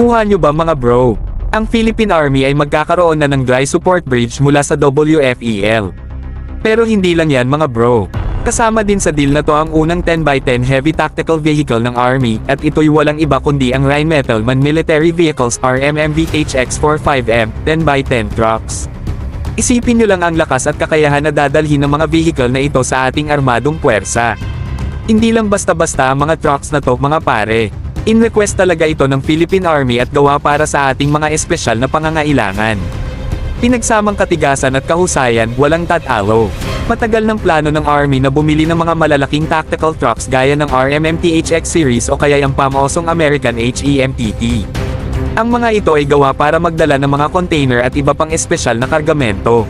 Nakuha nyo ba mga bro? Ang Philippine Army ay magkakaroon na ng dry support bridge mula sa WFEL. Pero hindi lang yan mga bro. Kasama din sa deal na to ang unang 10x10 heavy tactical vehicle ng Army, at ito'y walang iba kundi ang Rheinmetall Military Vehicles RMMV HX45M 10x10 trucks. Isipin nyo lang ang lakas at kakayahan na dadalhin ng mga vehicle na ito sa ating armadong puwersa. Hindi lang basta-basta ang mga trucks na to mga pare. In-request talaga ito ng Philippine Army at gawa para sa ating mga espesyal na pangangailangan. Pinagsamang katigasan at kahusayan, walang tatalo. Matagal ng plano ng Army na bumili ng mga malalaking tactical trucks gaya ng RMMT HX series o kaya ang pamosong American HEMTT. Ang mga ito ay gawa para magdala ng mga container at iba pang espesyal na kargamento.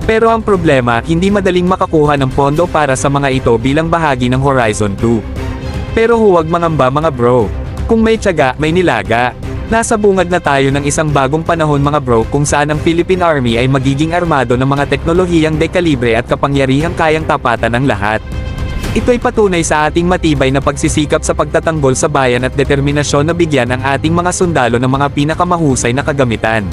Pero ang problema, hindi madaling makakuha ng pondo para sa mga ito bilang bahagi ng Horizon 2. Pero huwag mangamba mga bro. Kung may tiyaga, may nilaga. Nasa bungad na tayo ng isang bagong panahon mga bro kung saan ang Philippine Army ay magiging armado ng mga teknolohiyang dekalibre at kapangyarihang kayang tapatan ng lahat. Ito'y patunay sa ating matibay na pagsisikap sa pagtatanggol sa bayan at determinasyon na bigyan ang ating mga sundalo ng mga pinakamahusay na kagamitan.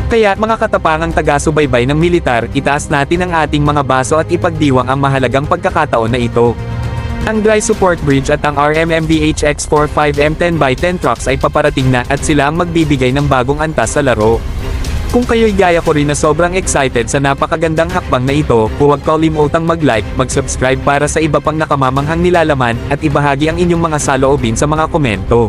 Kaya mga katapangang taga-subaybay ng militar, itaas natin ang ating mga baso at ipagdiwang ang mahalagang pagkakataon na ito. Ang Dry Support Bridge at ang RMMV HX45M 10x10 trucks ay paparating na at sila ang magbibigay ng bagong antas sa laro. Kung kayo'y gaya ko rin na sobrang excited sa napakagandang hakbang na ito, huwag kalimutang mag-like, mag-subscribe para sa iba pang nakamamanghang nilalaman, at ibahagi ang inyong mga saloobin sa mga komento.